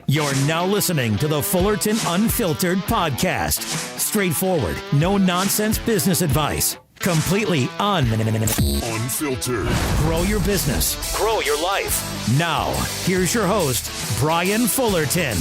You're now listening to the Fullerton Unfiltered podcast. Straightforward, no nonsense business advice. Completely unfiltered. Grow your business. Grow your life. Now, here's your host, Brian Fullerton.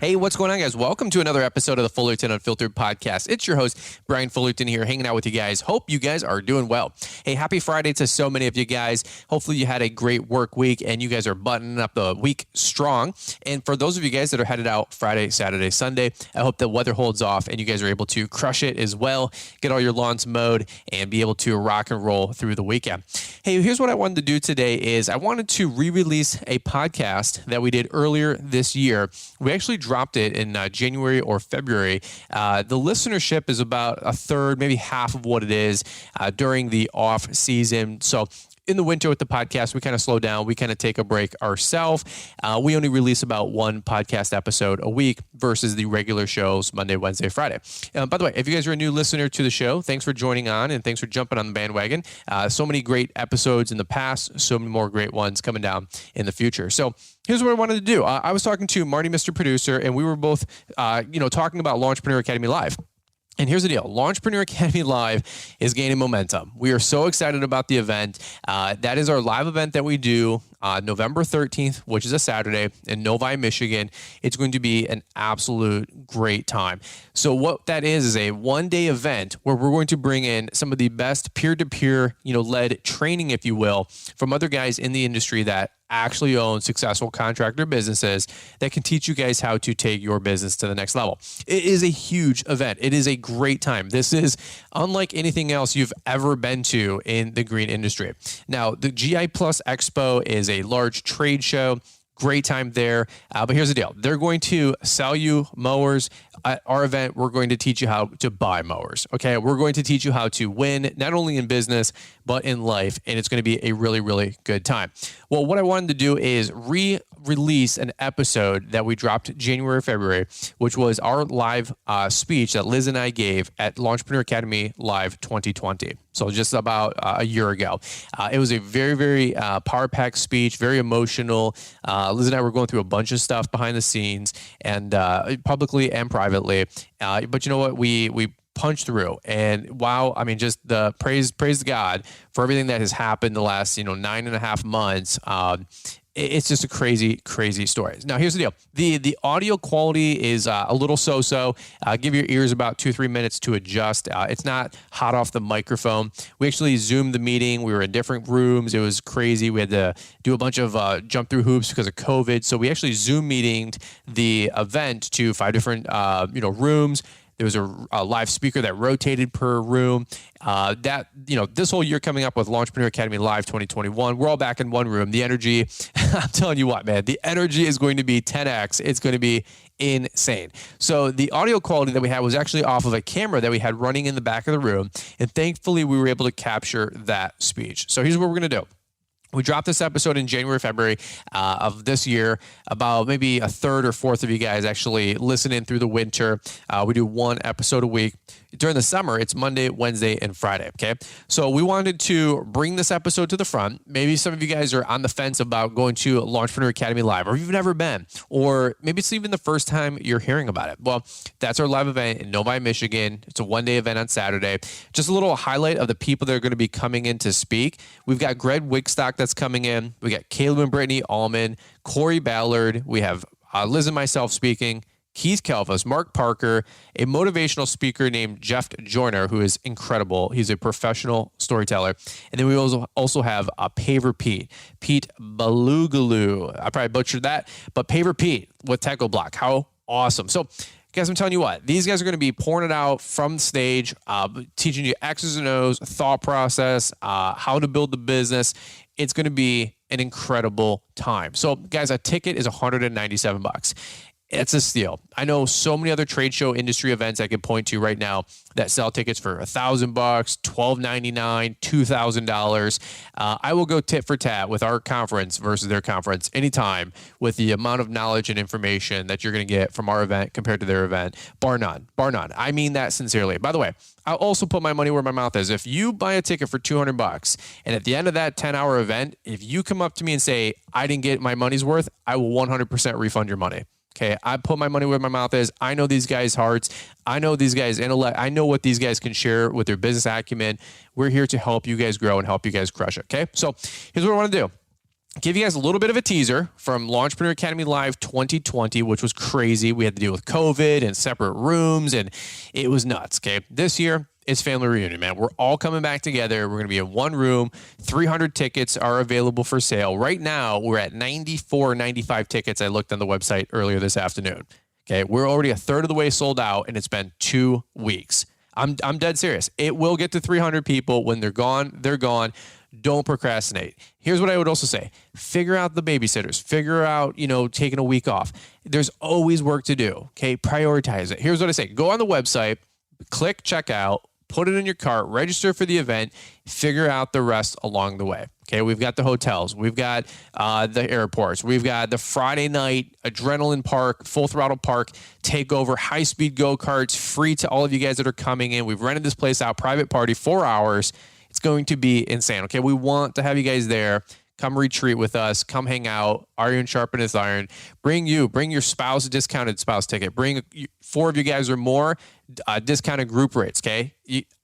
Hey, what's going on, guys? Welcome to another episode of the Fullerton Unfiltered podcast. It's your host, Brian Fullerton here, hanging out with you guys. Hope you guys are doing well. Hey, happy Friday to so many of you guys. Hopefully you had a great work week and you guys are buttoning up the week strong. And for those of you guys that are headed out Friday, Saturday, Sunday, I hope the weather holds off and you guys are able to crush it as well, get all your lawns mowed, and be able to rock and roll through the weekend. Hey, here's what I wanted to do today is I wanted to re-release a podcast that we did earlier this year. We actually dropped it in January or February. The listenership is about a third, maybe half of what it is during the off season. So in the winter with the podcast, we kind of slow down. We kind of take a break ourselves. We only release about one podcast episode a week versus the regular shows Monday, Wednesday, Friday. By the way, if you guys are a new listener to the show, thanks for joining on and thanks for jumping on the bandwagon. So many great episodes in the past, so many more great ones coming down in the future. So here's what I wanted to do. I was talking to Marty, Mr. Producer, and we were both, talking about Launchpreneur Academy Live. And here's the deal. Launchpreneur Academy Live is gaining momentum. We are so excited about the event. That is our live event that we do November 13th, which is a Saturday in Novi, Michigan. It's going to be an absolute great time. So what that is a one-day event where we're going to bring in some of the best peer-to-peer, led training, if you will, from other guys in the industry that actually own successful contractor businesses that can teach you guys how to take your business to the next level. It is a huge event. It is a great time. This is unlike anything else you've ever been to in the green industry. Now, the GI Plus Expo is a large trade show. Great time there. But here's the deal. They're going to sell you mowers. At our event, we're going to teach you how to buy mowers. Okay. We're going to teach you how to win, not only in business, but in life. And it's going to be a really, really good time. Well, what I wanted to do is re-release an episode that we dropped January, February, which was our live speech that Liz and I gave at Launchpreneur Academy Live 2020. So just about a year ago. It was a very, very power-packed speech, very emotional. Liz and I were going through a bunch of stuff behind the scenes and publicly and privately. But you know what? We punched through, and wow, I mean, just the praise God for everything that has happened the last 9.5 months. It's just a crazy story. Now, here's the deal. The audio quality is a little so-so. Give your ears about 2-3 minutes to adjust. It's not hot off the microphone. We actually Zoomed the meeting. We were in different rooms. It was crazy. We had to do a bunch of jump through hoops because of COVID. So we actually Zoom meetinged the event to 5 different rooms. There was a live speaker that rotated per room. This whole year coming up with Launchpreneur Academy Live 2021, we're all back in one room. The energy, I'm telling you what, man, the energy is going to be 10x. It's going to be insane. So the audio quality that we had was actually off of a camera that we had running in the back of the room. And thankfully, we were able to capture that speech. So here's what we're going to do. We dropped this episode in January, February of this year. About maybe a third or fourth of you guys actually listen in through the winter. We do one episode a week. During the summer, it's Monday, Wednesday, and Friday, okay? So we wanted to bring this episode to the front. Maybe some of you guys are on the fence about going to Launchpreneur Academy Live, or you've never been, or maybe it's even the first time you're hearing about it. Well, that's our live event in Novi, Michigan. It's a one-day event on Saturday. Just a little highlight of the people that are going to be coming in to speak. We've got Greg Wigstock that's coming in. We got Caleb and Brittany Allman, Corey Ballard. We have Liz and myself speaking. Keith Kalfas, Mark Parker, a motivational speaker named Jeff Joyner, who is incredible. He's a professional storyteller. And then we also have Paver Pete Balugalu. I probably butchered that, but Paver Pete with Tackle Block. How awesome. So guys, I'm telling you what, these guys are going to be pouring it out from the stage, teaching you X's and O's, thought process, how to build the business. It's going to be an incredible time. So guys, a ticket is $197. It's a steal. I know so many other trade show industry events I could point to right now that sell tickets for $1,000, $1,299, $2,000. I will go tit for tat with our conference versus their conference anytime with the amount of knowledge and information that you're going to get from our event compared to their event, bar none, bar none. I mean that sincerely. By the way, I'll also put my money where my mouth is. If you buy a ticket for $200 and at the end of that 10-hour event, if you come up to me and say, I didn't get my money's worth, I will 100% refund your money. Okay, I put my money where my mouth is. I know these guys' hearts. I know these guys' intellect. I know what these guys can share with their business acumen. We're here to help you guys grow and help you guys crush it. Okay, so here's what I want to do. Give you guys a little bit of a teaser from Launchpreneur Academy Live 2020, which was crazy. We had to deal with COVID and separate rooms, and it was nuts. Okay, this year, it's family reunion, man. We're all coming back together. We're going to be in one room. 300 tickets are available for sale. Right now, we're at 94, 95 tickets. I looked on the website earlier this afternoon. Okay, we're already a third of the way sold out, and it's been 2 weeks. I'm dead serious. It will get to 300 people. When they're gone, they're gone. Don't procrastinate. Here's what I would also say. Figure out the babysitters. Figure out, taking a week off. There's always work to do. Okay, prioritize it. Here's what I say. Go on the website, click checkout, put it in your cart, register for the event, figure out the rest along the way. Okay, we've got the hotels, we've got the airports, we've got the Friday night adrenaline park, full throttle park takeover, high-speed go-karts, free to all of you guys that are coming in. We've rented this place out, private party, 4 hours. It's going to be insane. Okay, we want to have you guys there. Come retreat with us. Come hang out. Iron sharpeneth iron. Bring your spouse a discounted spouse ticket. Bring 4 of you guys or more, discounted group rates, okay?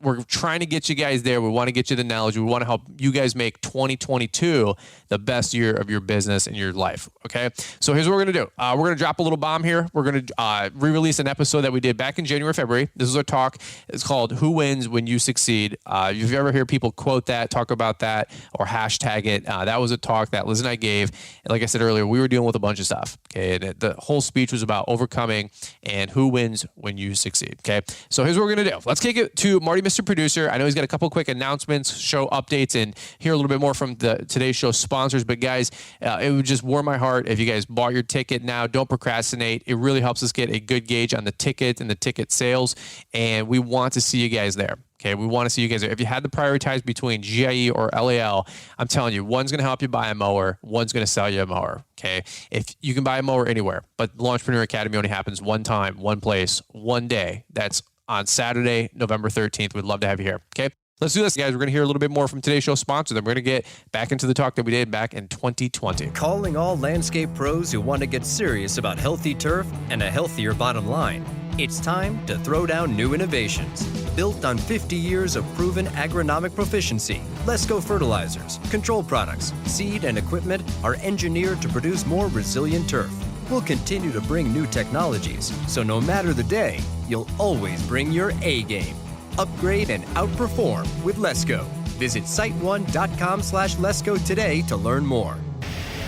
We're trying to get you guys there. We want to get you the knowledge. We want to help you guys make 2022 the best year of your business and your life, okay? So here's what we're going to do. We're going to drop a little bomb here. We're going to re-release an episode that we did back in January, February. This is our talk. It's called Who Wins When You Succeed. If you ever hear people quote that, talk about that, or hashtag it, that was a talk that Liz and I gave. And like I said earlier, we were dealing with a bunch of stuff, okay? And the whole speech was about overcoming and who wins when you succeed, okay? So here's what we're going to do. Let's kick it to Marty, Mr. Producer. I know he's got a couple quick announcements, show updates, and hear a little bit more from today's show sponsors. But guys, it would just warm my heart if you guys bought your ticket now. Don't procrastinate. It really helps us get a good gauge on the ticket and the ticket sales, and we want to see you guys there. Okay, we want to see you guys there. If you had to prioritize between GIE or LAL, I'm telling you, one's going to help you buy a mower, one's going to sell you a mower. Okay, if you can buy a mower anywhere, but Launchpreneur Academy only happens one time, one place, one day. That's on Saturday, November 13th. We'd love to have you here. Okay, let's do this, guys. We're going to hear a little bit more from today's show sponsor. Then we're going to get back into the talk that we did back in 2020. Calling all landscape pros who want to get serious about healthy turf and a healthier bottom line. It's time to throw down new innovations. Built on 50 years of proven agronomic proficiency, Lesco fertilizers, control products, seed, and equipment are engineered to produce more resilient turf. We'll continue to bring new technologies, so no matter the day, you'll always bring your A game. Upgrade and outperform with Lesco. Visit siteone.com/Lesco today to learn more.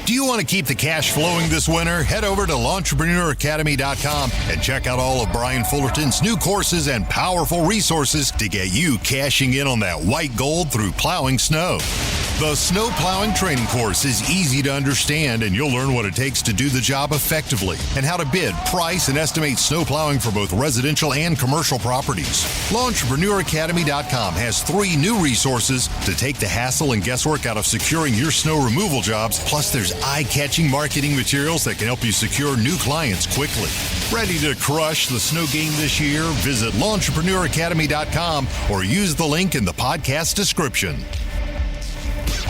Do you want to keep the cash flowing this winter? Head over to LaunchpreneurAcademy.com and check out all of Brian Fullerton's new courses and powerful resources to get you cashing in on that white gold through plowing snow. The snow plowing training course is easy to understand, and you'll learn what it takes to do the job effectively and how to bid, price, and estimate snow plowing for both residential and commercial properties. LaunchpreneurAcademy.com has 3 new resources to take the hassle and guesswork out of securing your snow removal jobs. Plus, there's eye-catching marketing materials that can help you secure new clients quickly. Ready to crush the snow game this year? Visit LaunchpreneurAcademy.com or use the link in the podcast description.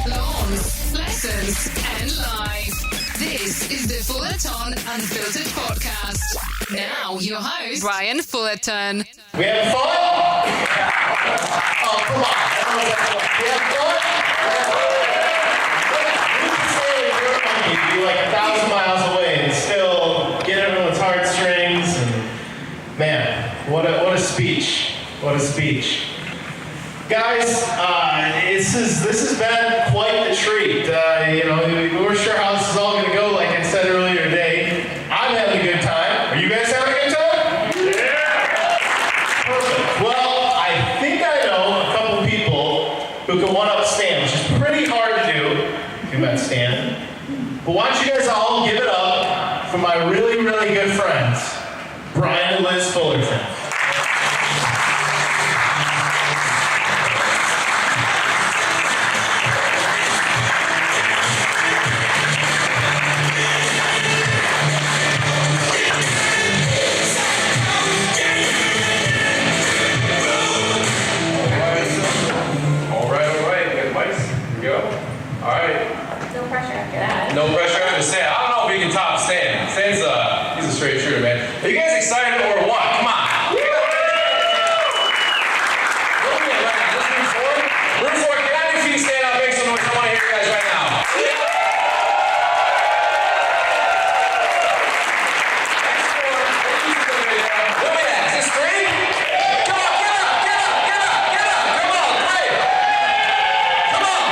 Lawns, lessons, and live. This is the Fullerton Unfiltered Podcast. Now, your host, Brian Fullerton. We have fun? Oh, come on. We have fun? You can be like 1,000 miles away and still get everyone's heartstrings. And man, what a speech. What a speech. Guys, this has been quite the treat. We weren't sure how this is all going to go, like I said earlier today. I'm having a good time. Are you guys having a good time? Yeah! Perfect. Well, I think I know a couple people who can one-up Stan, which is pretty hard to do. You met Stan. But why don't you guys all give it up from my really, really good friends, Brian and Liz Fullerton. No pressure, I'm just saying. I don't know if he can top Stan. Stan's he's a straight shooter, man. Are you guys excited or what? Come on. Look at it right now. Let's move forward. Move forward. Get on your feet, stand up, make some noise. I want to hear you guys right now. Look at that. Is this three? Come on, get up, get up, get up, get up. Come on, three. Come on.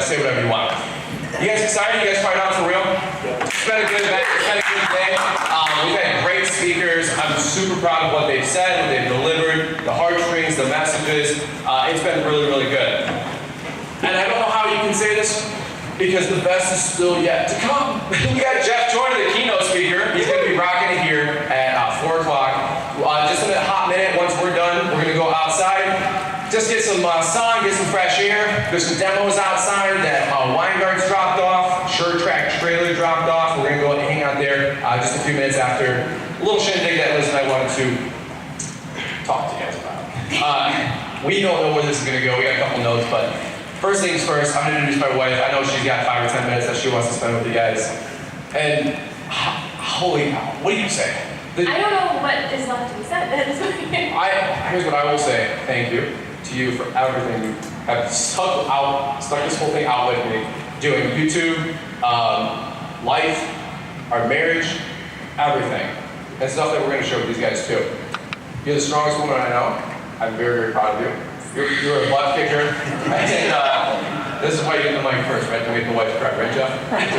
Say whatever you want. You guys excited? You guys fired out for real? It's been a good event. It's been a good day. We've had great speakers. I'm super proud of what they've said, what they've delivered, the heartstrings, the messages. It's been really, really good. And I don't know how you can say this because the best is still yet to come. We got Jeff Joyner, the keynote speaker. He's going to be rocking it here at 4 o'clock. Just in a hot minute, once we're done, we're going to go outside. Just get some sun, get some fresh air. There's some demos outside that Weingart's dropped off, Sure Track trailer dropped off. We're gonna go and hang out there just a few minutes after. A little shindig that Liz and I wanted to talk to you guys about. We don't know where this is gonna go. We got a couple notes, but first things first, I'm gonna introduce my wife. I know she's got 5 or 10 minutes that she wants to spend with you guys. And holy cow, what do you say? I don't know what is left to be said. Here's what I will say. Thank you to you for everything you have stuck this whole thing out with me, doing YouTube, life, our marriage, everything. And stuff that we're going to show these guys too. You're the strongest woman I know. I'm very, very proud of you. You're a butt kicker. And this is why you get the mic first, right? To make the wife cry, right, Jeff?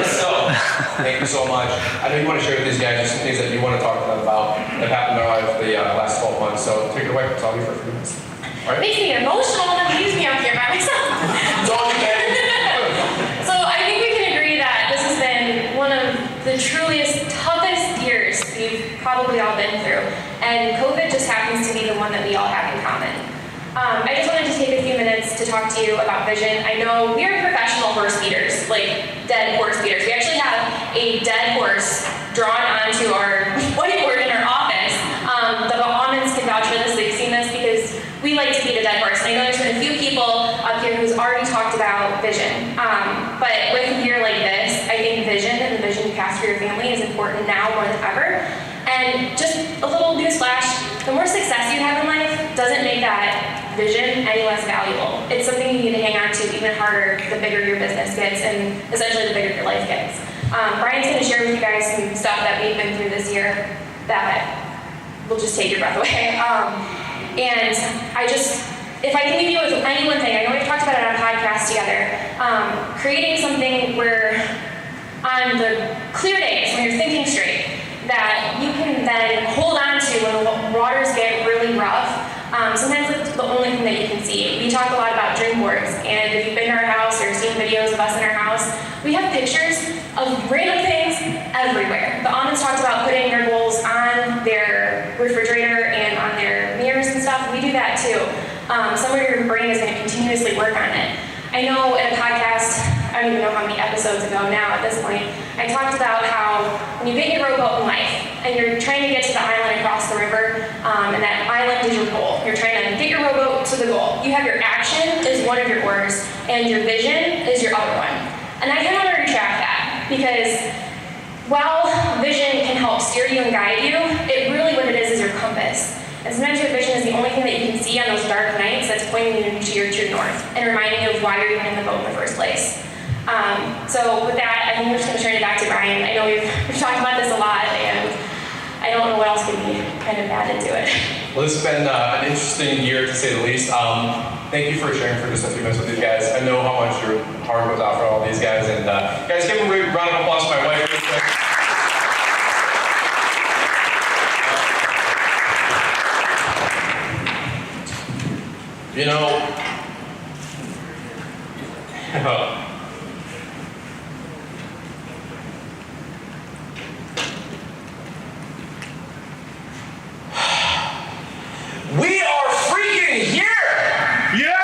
So, thank you so much. I know you want to share with these guys just some things that you want to talk to them about that happened in our life the last 12 months. So, take it away. It's all you for a few minutes. Right. Makes me emotional and leaves me up here by myself. So I think we can agree that this has been one of the truliest, toughest years we've probably all been through. And COVID just happens to be the one that we all have in common. I just wanted to take a few minutes to talk to you about vision. I know we are professional horse feeders, like dead horse feeders. We actually have a dead horse drawn onto our whiteboard in our office. The Bahamans can vouch for this. They've seen this because we like to feed a dead horse. And I know there's been a few people up here who's already talked about vision. But with a year like this, I think vision and the vision you cast for your family is important now more than ever. And just a little newsflash, the more success you have in life doesn't make that vision any less valuable. It's something you need to hang on to even harder the bigger your business gets and essentially the bigger your life gets. Brian's going to share with you guys some stuff that we've been through this year that will just take your breath away. And if I can leave you with any one thing, I know we've talked about it on a podcast together, creating something where on the clear days when you're thinking straight, that you can then hold on to when the waters get really rough. Sometimes it's the only thing that you can see. We talk a lot about dream boards, and if you've been to our house or seen videos of us in our house, we have pictures of random things everywhere. The Almonds talked about putting their goals on their refrigerator and on their mirrors and stuff. We do that too. Somewhere your brain is going to continuously work on it. I know in a podcast, I don't even know how many episodes ago now at this point, I talked about how when you get your rowboat in life and you're trying to get to the island across the river, and that island is your goal. You're trying to get your rowboat to the goal. You have your action is one of your oars, and your vision is your other one. And I kind of want to retract that, because while vision can help steer you and guide you, it really what it is your compass. And sometimes your vision is the only thing that you can see on those dark nights pointing you to your true north and reminding you of why you're even in the boat in the first place. So with that, I think we're just going to turn it back to Brian. I know we've talked about this a lot, and I don't know what else could be kind of added to it. Well, it's been an interesting year, to say the least. Thank you for sharing for just a few minutes with these guys. I know how much your heart goes out for all these guys. And guys, give them a round of applause for my wife. You know, we are freaking here! Yeah!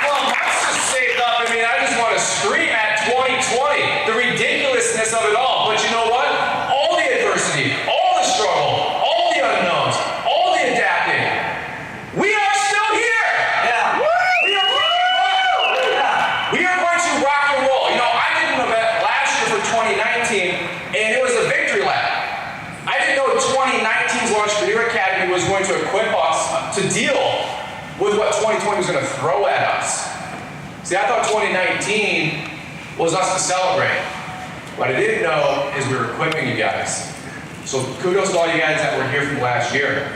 Well, months just saved up. I mean, I just want to scream at 2020, the ridiculousness of it all. But you know what? All the adversity, all the struggle, all the unknowns, all the adapting, we are still here! Yeah. We are freaking yeah. We are going to rock and roll. You know, I did an event last year for 2019, and it was a victory lap. I didn't know 2019's Entrepreneur Academy was going to equip us to deal with what 2020 was going to throw at us. See, I thought 2019 was us to celebrate. What I didn't know is we were equipping you guys. So kudos to all you guys that were here from last year.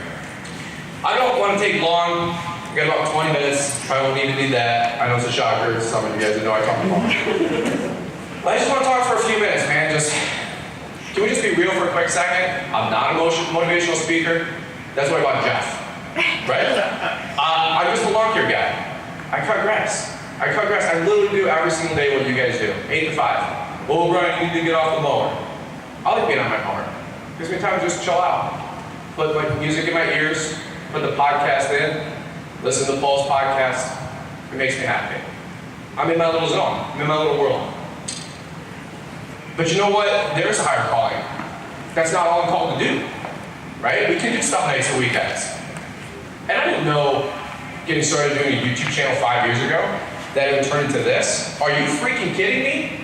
I don't want to take long. We got about 20 minutes. Probably won't even need that. I know it's a shocker to some of you guys that know I talk long. But I just want to talk for a few minutes, man. Can we just be real for a quick second? I'm not a motivational speaker. That's why I bought Jeff, right? I'm just a lawn care guy. I cut grass. I literally do every single day what you guys do, 8 to 5. Oh, Brian, you need to get off the mower. I'll get on my mower. Gives me time to just chill out. Put my music in my ears, put the podcast in, listen to Paul's podcast. It makes me happy. I'm in my little zone. I'm in my little world. But you know what? There's a higher calling. That's not all I'm called to do, right? We can do stuff nights and weekends. And I didn't know, getting started doing a YouTube channel 5 years ago, that it would turn into this. Are you freaking kidding me?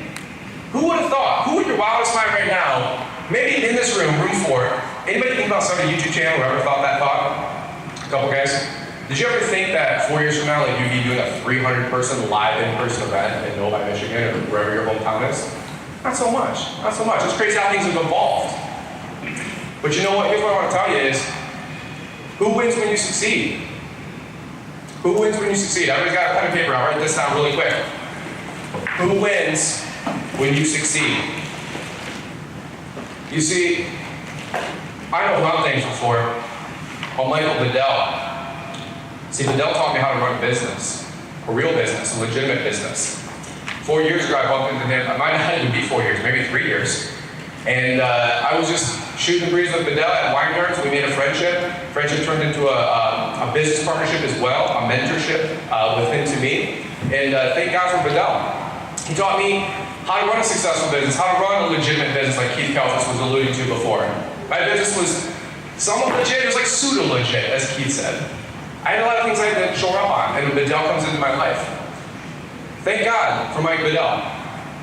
Who would have thought? Who in your wildest mind right now, maybe in this room 4, anybody think about starting a YouTube channel or ever thought that thought? A couple guys. Did you ever think that 4 years from now, like you'd be doing a 300-person live in-person event in Novi, Michigan, or wherever your hometown is? Not so much. It's crazy how things have evolved. But you know what? Here's what I want to tell you is, who wins when you succeed? Who wins when you succeed? Everybody's got a pen and paper. I'll write this down really quick. Who wins when you succeed? You see, I know one thing for sure. Michael Bedell. See, Bedell taught me how to run a business, a real business, a legitimate business. 4 years ago, I bumped into him. It might not even be 4 years, maybe 3 years. And I was just shooting the breeze with Bedell at Weingarten. We made a friendship. Friendship turned into a business partnership as well, a mentorship with him to me. And thank God for Bedell. He taught me how to run a successful business, how to run a legitimate business like Keith Kalfas was alluding to before. My business was somewhat legit. It was like pseudo-legit, as Keith said. I had a lot of things I had to shore up on, and Bedell comes into my life. Thank God for Mike Bedell.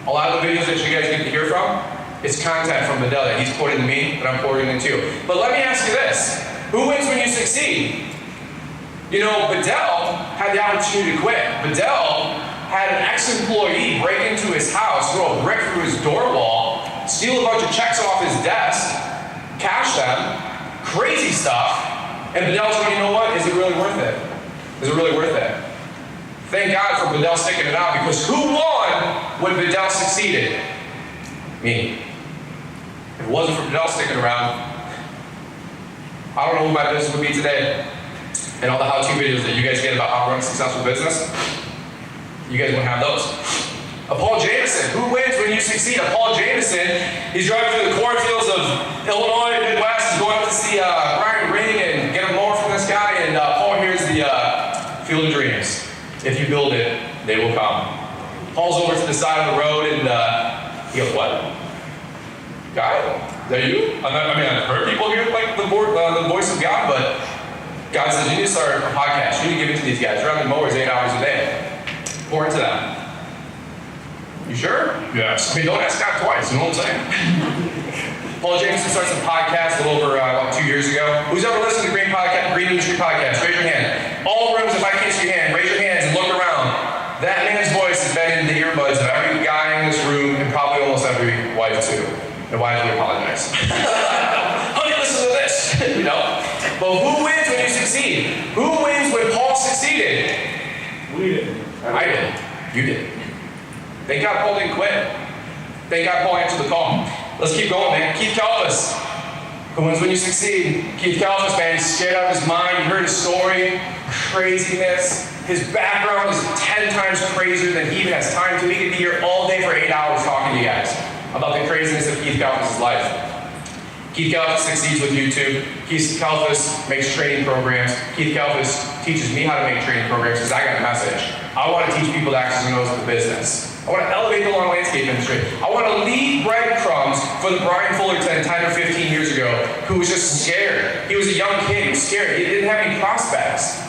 A lot of the videos that you guys get to hear from, it's content from Bedell that he's poured into me, that I'm pouring into you. But let me ask you this. Who wins when you succeed? You know, Bedell had the opportunity to quit. Bedell had an ex-employee break into his house, throw a brick through his door wall, steal a bunch of checks off his desk, cash them, crazy stuff, and Bedell's going, you know what? Is it really worth it? Is it really worth it? Thank God for Bedell sticking it out, because who won when Bedell succeeded? Me. If it wasn't for Bedell sticking around, I don't know who my business would be today. And all the how-to videos that you guys get about how to run a successful business, you guys wouldn't have those. Paul Jameson, who wins when you succeed? Paul Jameson, he's driving through the cornfields of Illinois, Midwest, he's going up to see Brian Ring and get a mower from this guy, and Paul hears the Field of Dreams. If you build it, they will come. Paul's over to the side of the road, and he goes, what? Guy, is that you? I've heard people hear like the voice of God, but God says, you need to start a podcast. You need to give it to these guys. They're on their mowers 8 hours a day. Pour into them. You sure? Yes. I mean, don't ask God twice, you know what I'm saying? Paul Jameson starts a podcast a little over about 2 years ago. Who's ever listened to Green podcast, Green Industry Podcast, raise your hand. All rooms, if I can't see your hand, raise your hands and look around. That man's voice has been in the earbuds of every guy in this room and probably almost every wife too. And wives, we apologize. Honey, listen to this, you know? But who wins when you succeed? Who wins when Paul succeeded? We did. I did. You did. Thank God Paul didn't quit. Thank God Paul answered the call. Let's keep going, man. Keith Kalfas. Who wins when you succeed? Keith Kalfas, man, he's scared out of his mind. You heard his story. Craziness. His background is 10 times crazier than he even has time to. He could be here all day for 8 hours talking to you guys about the craziness of Keith Kalfas' life. Keith Kalfas succeeds with YouTube. Keith Kalfas makes training programs. Keith Kalfas teaches me how to make training programs because I got a message. I want to teach people the X's and O's of the business. I want to elevate the lawn landscape industry. I want to leave breadcrumbs for the Brian Fullerton 10 or 15 years ago who was just scared. He was a young kid. He was scared. He didn't have any prospects.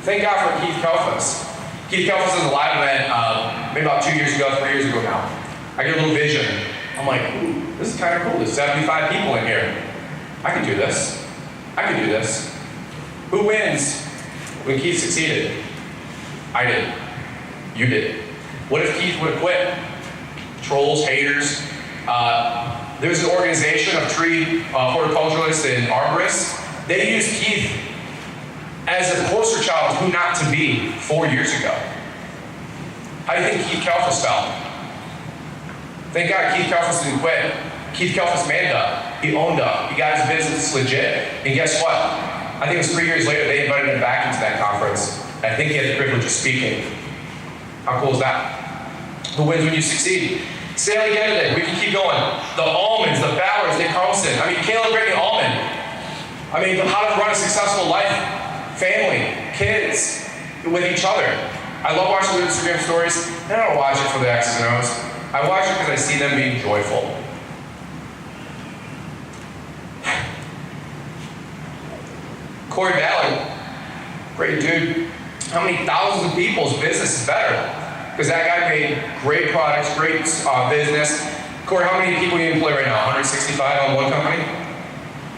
Thank God for Keith Kalfas. Keith Kalfas is a live event maybe about 2 years ago, 3 years ago now. I get a little vision. I'm like, ooh, this is kind of cool. There's 75 people in here. I can do this. I can do this. Who wins when Keith succeeded? I did. You did. What if Keith would have quit? Trolls, haters. There's an organization of tree horticulturalists and arborists. They used Keith as a poster child of who not to be 4 years ago. How do you think Keith Kalfas felt? Thank God Keith Kalfas didn't quit. Keith Kalfas manned up. He owned up. He got his business legit. And guess what? I think it was 3 years later they invited him back into that conference. I think he had the privilege of speaking. How cool is that? Who wins when you succeed? Sally Gennady, we can keep going. The Almonds, the Ballards, Nick Carlson. I mean, Caleb Brittany Allman. I mean, how to run a successful life, family, kids, with each other. I love watching their Instagram stories. And I don't watch it for the X's and O's. I watch it because I see them being joyful. Corey Ballard, great dude. How many thousands of people's business is better? Because that guy made great products, great business. Corey, how many people do you employ right now? 165 on one company?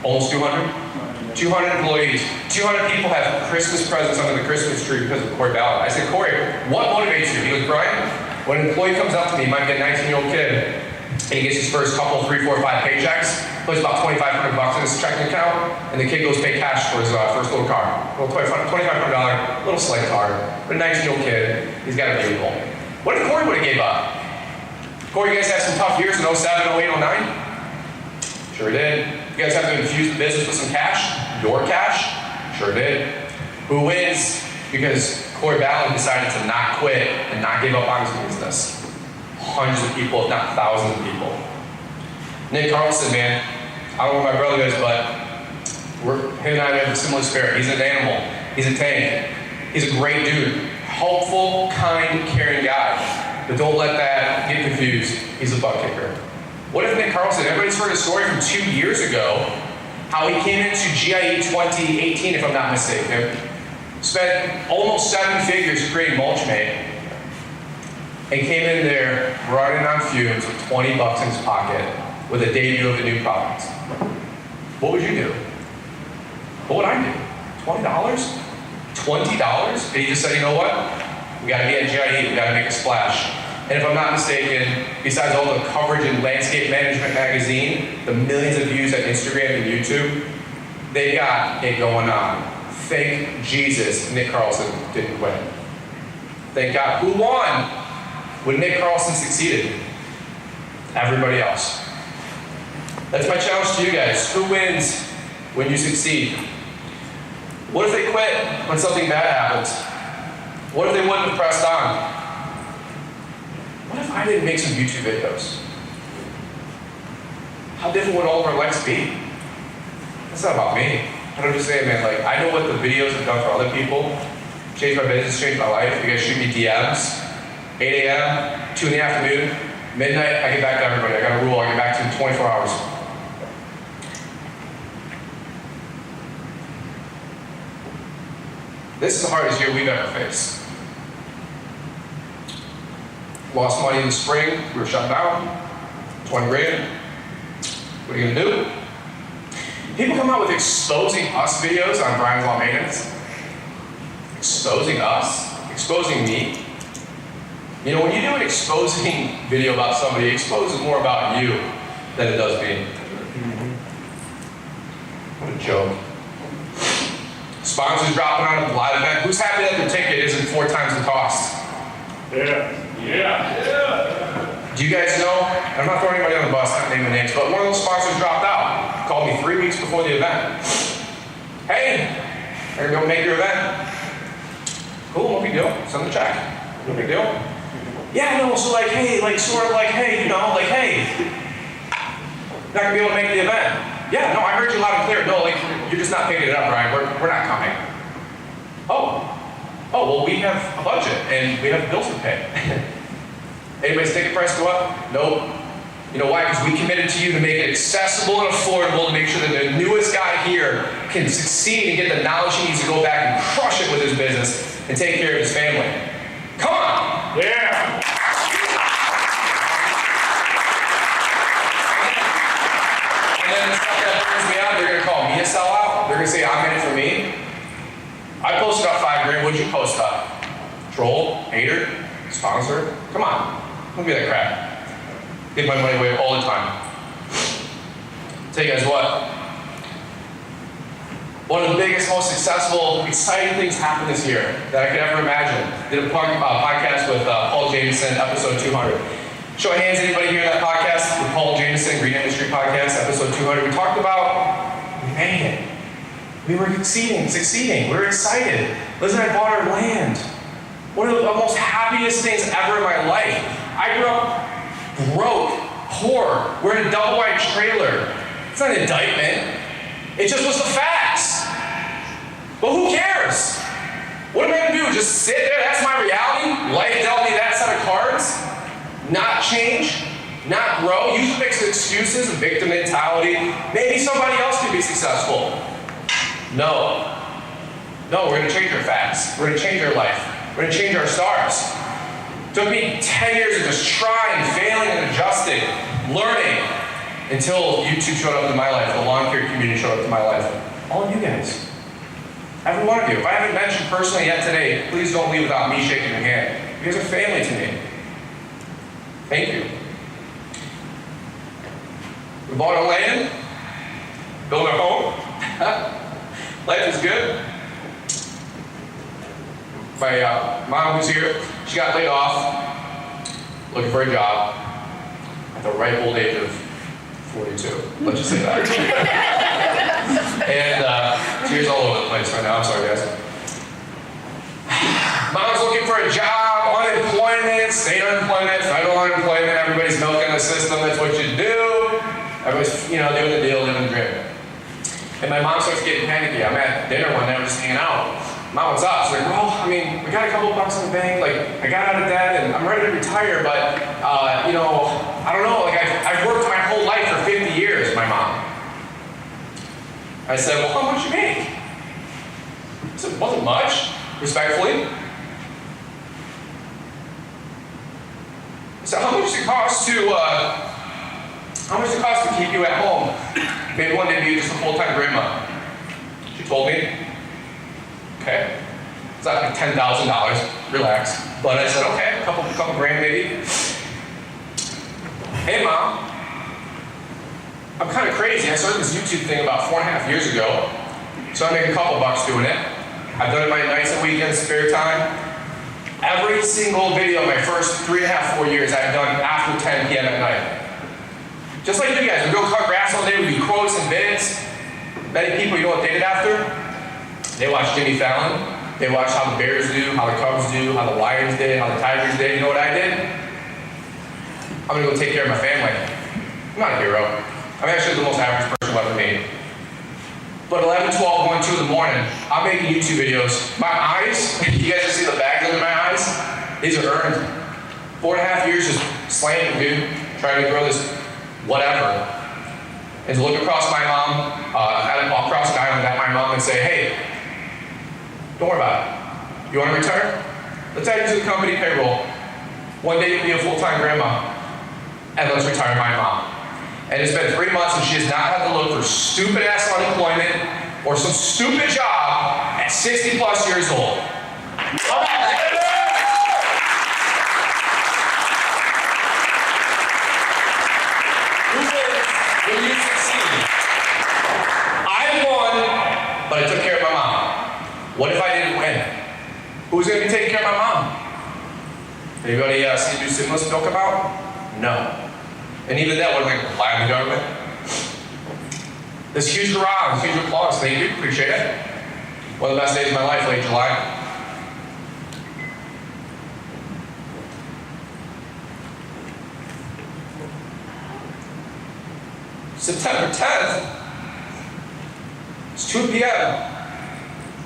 Almost 200? 200 employees. 200 people have Christmas presents under the Christmas tree because of Corey Ballard. I said, Corey, what motivates you? He goes, Brian, when an employee comes up to me, might be a 19-year-old kid, and he gets his first couple, 3, 4, 5 paychecks, puts about $2,500 in his checking account, and the kid goes pay cash for his first little car. A little $2,500, little slight car, but a 19-year-old kid, he's got a vehicle. What if Corey would have gave up? Corey, you guys had some tough years in 07, 08, 09? Sure did. You guys have to infuse the business with some cash? Your cash? Sure did. Who wins? Because Corey Ballard decided to not quit and not give up on his business. Hundreds of people, if not thousands of people. Nick Carlson, man, I don't know what my brother is, but him and I have a similar spirit. He's an animal. He's a tank. He's a great dude. Helpful, kind, caring guy. But don't let that get confused. He's a butt kicker. What if Nick Carlson, everybody's heard a story from 2 years ago, how he came into GIE 2018, if I'm not mistaken, spent almost 7 figures creating mulch mate, and came in there running on fumes with $20 in his pocket with a debut of a new product. What would you do? What would I do? $20? $20? And he just said, you know what? We gotta be at GIE, we gotta make a splash. And if I'm not mistaken, besides all the coverage in Landscape Management Magazine, the millions of views on Instagram and YouTube, they got it going on. Thank Jesus Nick Carlson didn't quit. Thank God. Who won when Nick Carlson succeeded? Everybody else. That's my challenge to you guys. Who wins when you succeed? What if they quit when something bad happens? What if they wouldn't have pressed on? What if I didn't make some YouTube videos? How different would all of our lives be? That's not about me. I'm just saying, man, like, I know what the videos have done for other people. Changed my business, changed my life. You guys shoot me DMs. 8 a.m., 2 in the afternoon, midnight, I get back to everybody. I got a rule, I get back to them 24 hours. This is the hardest year we've ever faced. Lost money in the spring, we were shut down, 20 grand. What are you gonna do? People come out with exposing us videos on Brian's Law Maintenance. Exposing us? Exposing me? You know, when you do an exposing video about somebody, it exposes more about you than it does me. What a joke. Sponsors dropping on a live event. Who's happy that their ticket isn't 4 times the cost? Yeah. Do you guys know? I'm not throwing anybody on the bus, not naming names, but one of those sponsors dropped out. Called me 3 weeks before the event. Hey, you're gonna go make your event. Cool, no big deal. Send the check. No big deal. Yeah, no, so like, hey, like sort of like, hey, you know, like, hey, not gonna be able to make the event. Yeah, no, I heard you loud and clear. No, like, you're just not picking it up, Brian. We're not coming. Oh, well, we have a budget and we have bills to pay. Anybody's ticket price go up? Nope. You know why? Because we committed to you to make it accessible and affordable to make sure that the newest guy here can succeed and get the knowledge he needs to go back and crush it with his business and take care of his family. Come on! Yeah! And then the stuff that brings me out, they're going to call me a sellout. They're going to say, I'm in it for me. I posted up $5 grand. What'd you post up? Troll? Hater? Sponsor? Come on. Don't be that crap. Give my money away all the time. Tell you guys what. One of the biggest, most successful, exciting things happened this year that I could ever imagine. Did a podcast with Paul Jameson, episode 200. Show of hands, anybody here in that podcast with Paul Jameson, Green Industry Podcast, episode 200. We talked about, man, we were succeeding. We were excited. Liz and I bought our land. One of the most happiest things ever in my life. I grew up broke, poor. We're in a double-wide trailer. It's not an indictment. It just was the facts. But who cares? What am I going to do? Just sit there? That's my reality? Life dealt me that set of cards? Not change? Not grow? Use mixed excuses and victim mentality? Maybe somebody else could be successful. No. No, we're going to change our facts. We're going to change our life. We're going to change our stars. It took me 10 years of just trying, failing, and adjusting, learning, until YouTube showed up in my life, the lawn care community showed up in my life. All of you guys. Every one of you. If I haven't mentioned personally yet today, please don't leave without me shaking your hand. You guys are family to me. Thank you. We bought our land, built our home. Life is good. My mom who's here, she got laid off, looking for a job at the ripe old age of 42. Let's just say that. And tears all over the place right now. I'm sorry, guys. Mom's looking for a job, unemployment, state unemployment, federal unemployment. Everybody's milking the system. That's what you do. Everybody's, doing the deal, living the dream. And my mom starts getting panicky. I'm at dinner one night, I'm just hanging out. Mom, what's up? She's like, well, we got a couple bucks in the bank. Like, I got out of debt and I'm ready to retire, but, I don't know. Like, I've worked my whole life for 50 years, my mom. I said, well, how much you make? I said, it wasn't much, respectfully. I said, how much does it cost to keep you at home? Maybe one day be just a full-time grandma. She told me. Okay, it's not like $10,000, relax. But I said, okay, a couple grand maybe. Hey Mom, I'm kind of crazy. I started this YouTube thing about 4.5 years ago. So I make a couple bucks doing it. I've done it my nights and weekends, spare time. Every single video my first 3.5, 4 years I've done after 10 p.m. at night. Just like you guys, we go cut grass all day, we do quotes and bits. Many people, you know what they did after? They watch Jimmy Fallon. They watch how the Bears do, how the Cubs do, how the Lions did, how the Tigers did. You know what I did? I'm gonna go take care of my family. I'm not a hero. I'm actually the most average person I've ever made. But 11, 12, 1, 2 in the morning, I'm making YouTube videos. My eyes, you guys see the bags under my eyes? These are earned. 4.5 years just slaying, dude, trying to grow this whatever. And to look across my mom, across an island at my mom and say, hey, don't worry about it. You want to retire? Let's add you to the company payroll. One day you'll be a full-time grandma. And let's retire my mom. And it's been 3 months and she has not had to look for stupid ass unemployment or some stupid job at 60 plus years old. When you succeed, I won, but I took care of my mom. What if I didn't win? Who's going to be taking care of my mom? Anybody see the new stimulus bill come out? No. And even that, what are they going to rely on the government? This huge hurrah, this huge applause. Thank you, appreciate it. One of the best days of my life, late July. September 10th, it's 2 p.m.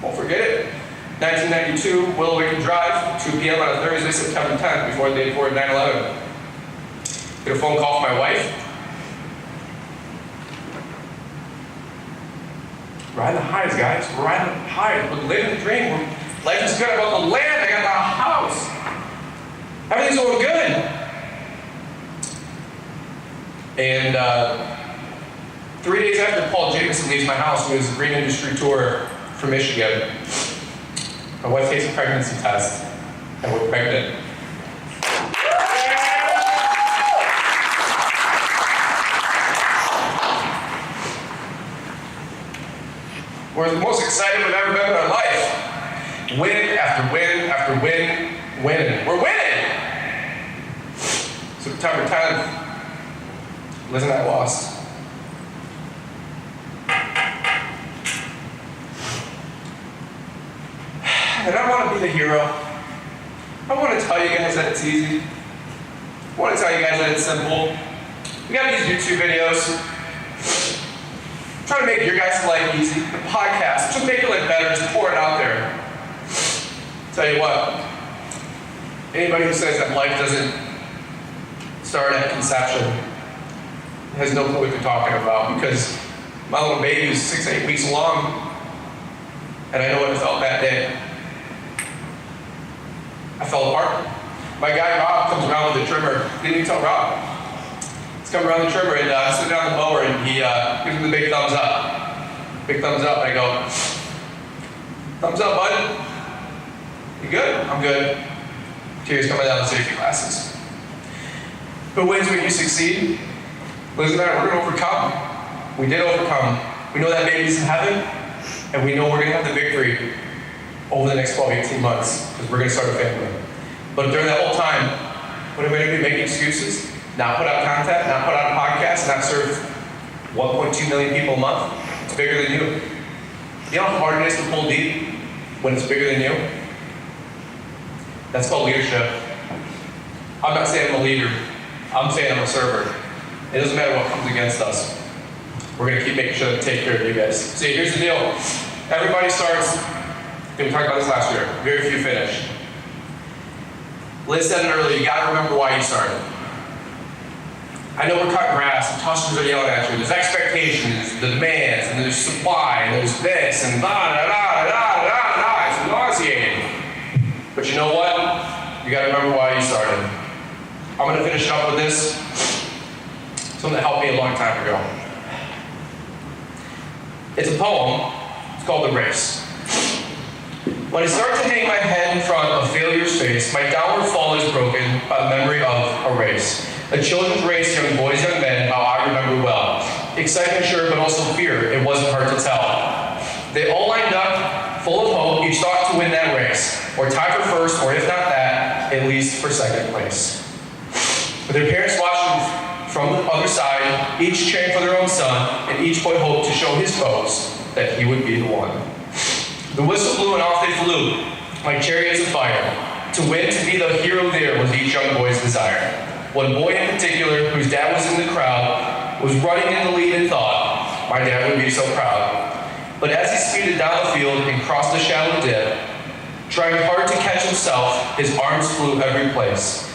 Won't forget it. 1992, Willow Wicked Drive, 2 p.m. on a Thursday, September 10th, before the day before 9/11. Get a phone call from my wife. Riding the highs, guys. We're riding the highs. We're living the dream. Life is good. I bought the land. I got the house. Everything's going good. And 3 days after Paul Jacobson leaves my house with his green industry tour from Michigan, my wife takes a pregnancy test, and we're pregnant. We're the most excited we've ever been in our life. Win after win after win, winning. We're winning! September 10th, Liz and I lost. And I want to be the hero. I want to tell you guys that it's easy. I want to tell you guys that it's simple. We got these YouTube videos. I'm trying to make your guys' life easy. The podcast, just make your life better, just pour it out there. Tell you what, anybody who says that life doesn't start at conception has no clue what they're talking about, because my little baby was 6 to 8 weeks along, and I know what it felt that day. I fell apart. My guy Rob comes around with a trimmer. Didn't even tell Rob. He's come around the trimmer and sit down the mower, and he gives me the big thumbs up. Big thumbs up. And I go, thumbs up, bud. You good? I'm good. Tears coming down the safety glasses. Who wins when you succeed? Liz and I, we're going to overcome. We did overcome. We know that baby's in heaven, and we know we're going to have the victory over the next 12, 18 months, because we're going to start a family. But during that whole time, what are we going to be? Making excuses? Not put out content, not put out a podcast, not serve 1.2 million people a month? It's bigger than you. You know how hard it is to pull deep when it's bigger than you? That's called leadership. I'm not saying I'm a leader. I'm saying I'm a server. It doesn't matter what comes against us. We're going to keep making sure to take care of you guys. See, here's the deal. Everybody starts. We talked about this last year. Very few finish. Liz said it earlier, you gotta remember why you started. I know we're cutting grass and customers are yelling at you. There's expectations, the demands, and there's supply, and there's this, and da da da da da da da. It's nauseating. But you know what? You gotta remember why you started. I'm gonna finish it up with this. Something that helped me a long time ago. It's a poem. It's called The Race. When I start to hang my head in front of failure's face, my downward fall is broken by the memory of a race. A children's race, young boys, young men, how I remember well. Excitement, sure, but also fear. It wasn't hard to tell. They all lined up, full of hope, each thought to win that race, or tie for first, or if not that, at least for second place. With their parents watching from the other side, each cheering for their own son, and each boy hoped to show his foes that he would be the one. The whistle blew and off they flew, like chariots of fire. To win, to be the hero there was each young boy's desire. One boy in particular, whose dad was in the crowd, was running in the lead and thought, my dad would be so proud. But as he speeded down the field and crossed the shallow dip, trying hard to catch himself, his arms flew every place.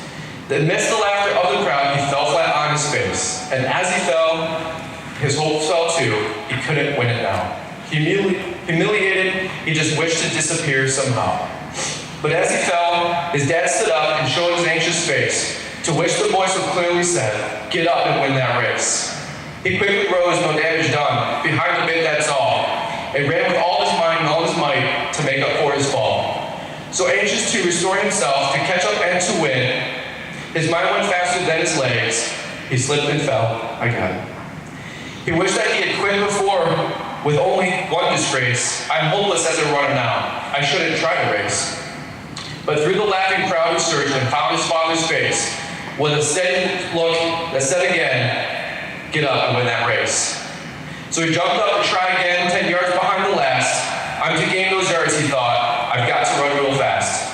Amidst the laughter of the crowd, he fell flat on his face. And as he fell, his hopes fell too. He couldn't win it now. Humiliated, he just wished to disappear somehow. But as he fell, his dad stood up and showed his anxious face, to which the voice was clearly said, get up and win that race. He quickly rose, no damage done. Behind the bit, that's all. And ran with all his mind and all his might to make up for his fall. So anxious to restore himself, to catch up and to win, his mind went faster than his legs. He slipped and fell again. He wished that he had quit before with only one disgrace. I'm hopeless as a runner now. I shouldn't try to race. But through the laughing crowd he searched and found his father's face with a steady look that said again, get up and win that race. So he jumped up to try again, 10 yards behind the last. I'm to gain those yards, he thought. I've got to run real fast.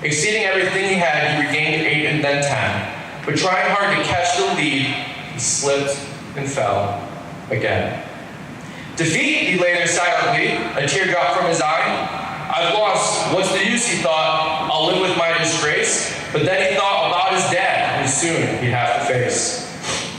Exceeding everything he had, he regained 8 and then 10. But trying hard to catch the lead, he slipped and fell again. Defeat, he lay there silently, a tear dropped from his eye. I've lost, what's the use, he thought. I'll live with my disgrace. But then he thought about his dad, who soon he'd have to face.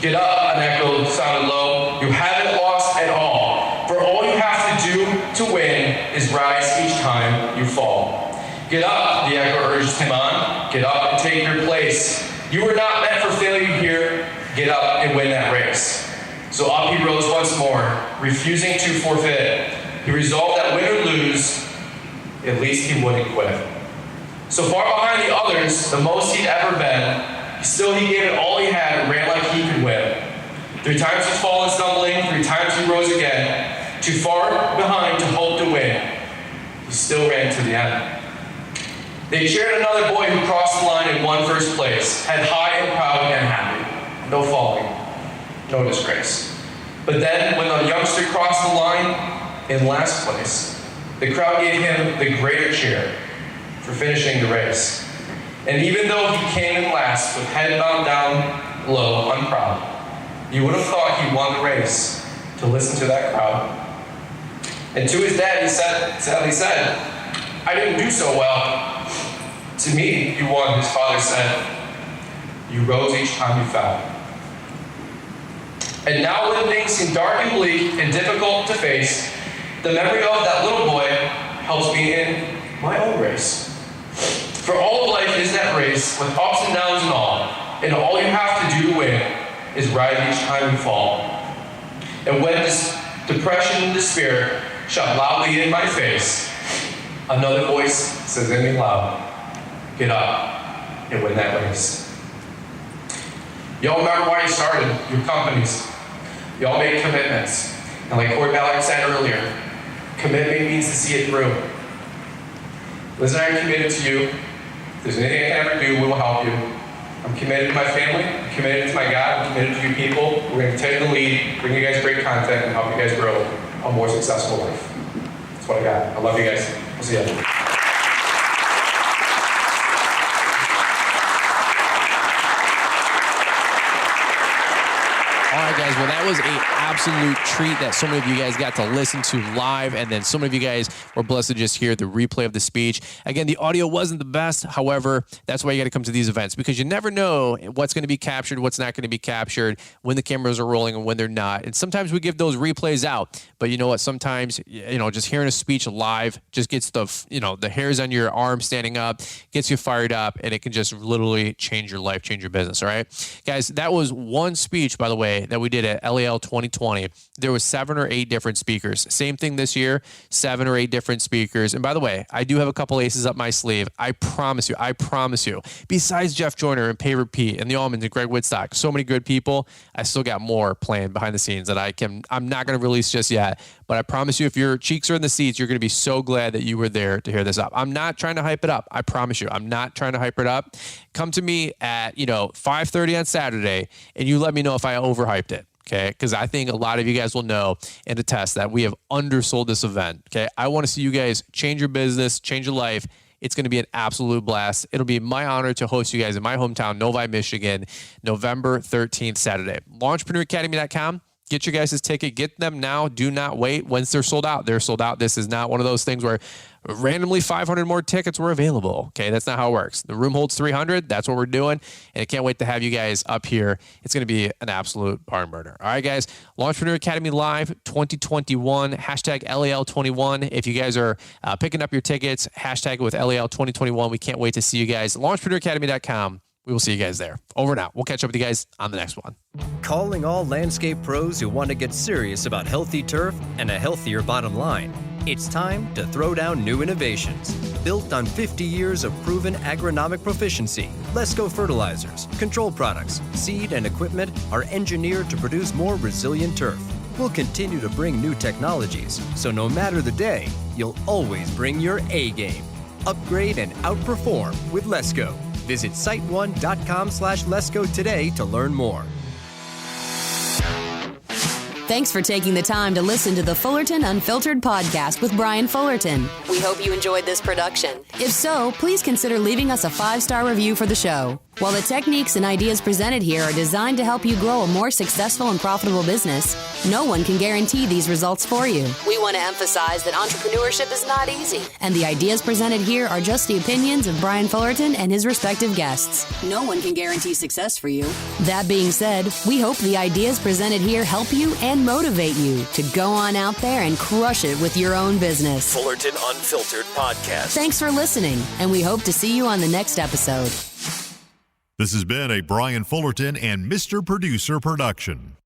Get up, an echo sounded low. You haven't lost at all. For all you have to do to win is rise each time you fall. Get up, the echo urged him on. Get up and take your place. You were not meant for failure here. Get up and win that race. So up he rose once more, refusing to forfeit. He resolved that win or lose, at least he wouldn't quit. So far behind the others, the most he'd ever been, still he gave it all he had and ran like he could win. 3 times he's fallen stumbling, 3 times he rose again. Too far behind to hope to win. He still ran to the end. They cheered another boy who crossed the line and won first place, head high and proud and happy. No falling, no disgrace. But then when the youngster crossed the line in last place, the crowd gave him the greater cheer for finishing the race. And even though he came in last with head bowed down low, unproud, you would have thought he won the race to listen to that crowd. And to his dad, he sadly said, I didn't do so well. To me, you won, his father said. You rose each time you fell. And now when things seem dark and bleak and difficult to face, the memory of that little boy helps me in my own race. For all of life is that race, with ups and downs and all you have to do to win is rise each time you fall. And when depression and despair shout loudly in my face, another voice says in me loud, get up and win that race. Y'all remember why you started your companies. Y'all made commitments. And like Corey Ballard said earlier, commitment means to see it through. Liz and I are committed to you. If there's anything I can ever do, we will help you. I'm committed to my family. I'm committed to my God. I'm committed to you people. We're going to continue to lead, bring you guys great content, and help you guys grow a more successful life. That's what I got. I love you guys. We'll see you. All right, guys. Well, that was an absolute treat that so many of you guys got to listen to live, and then so many of you guys were blessed to just hear the replay of the speech. Again, the audio wasn't the best. However, that's why you got to come to these events, because you never know what's going to be captured, what's not going to be captured, when the cameras are rolling and when they're not. And sometimes we give those replays out, but you know what? Sometimes, just hearing a speech live just gets the hairs on your arm standing up, gets you fired up, and it can just literally change your life, change your business. All right, guys, that was one speech, by the way, that we did at LAL 2020. There was 7 or 8 different speakers. Same thing this year, 7 or 8 different speakers. And by the way, I do have a couple aces up my sleeve. I promise you. Besides Jeff Joyner and Paver Pete and the Almonds and Greg Woodstock, so many good people. I still got more planned behind the scenes that I'm not going to release just yet. But I promise you, if your cheeks are in the seats, you're going to be so glad that you were there to hear this up. I'm not trying to hype it up. I promise you, I'm not trying to hype it up. Come to me at 5:30 on Saturday, and you let me know if I overhyped it. Okay, because I think a lot of you guys will know and attest that we have undersold this event. Okay, I want to see you guys change your business, change your life. It's going to be an absolute blast. It'll be my honor to host you guys in my hometown, Novi, Michigan, November 13th, Saturday. LaunchpreneurAcademy.com. Get your guys' ticket. Get them now. Do not wait. Once they're sold out, they're sold out. This is not one of those things where randomly 500 more tickets were available. Okay, that's not how it works. The room holds 300. That's what we're doing. And I can't wait to have you guys up here. It's going to be an absolute barn burner. All right, guys. Launchpreneur Academy Live 2021. Hashtag LAL21. If you guys are picking up your tickets, hashtag it with LAL2021. We can't wait to see you guys. LaunchpreneurAcademy.com. We will see you guys there. Over and out. We'll catch up with you guys on the next one. Calling all landscape pros who want to get serious about healthy turf and a healthier bottom line. It's time to throw down new innovations. Built on 50 years of proven agronomic proficiency, Lesco fertilizers, control products, seed, and equipment are engineered to produce more resilient turf. We'll continue to bring new technologies, so no matter the day, you'll always bring your A game. Upgrade and outperform with Lesco. Visit siteone.com/Lesco today to learn more. Thanks for taking the time to listen to the Fullerton Unfiltered podcast with Brian Fullerton. We hope you enjoyed this production. If so, please consider leaving us a 5-star review for the show. While the techniques and ideas presented here are designed to help you grow a more successful and profitable business, no one can guarantee these results for you. We want to emphasize that entrepreneurship is not easy, and the ideas presented here are just the opinions of Brian Fullerton and his respective guests. No one can guarantee success for you. That being said, we hope the ideas presented here help you and motivate you to go on out there and crush it with your own business. Fullerton Unfiltered Podcast. Thanks for listening, and we hope to see you on the next episode. This has been a Brian Fullerton and Mr. Producer production.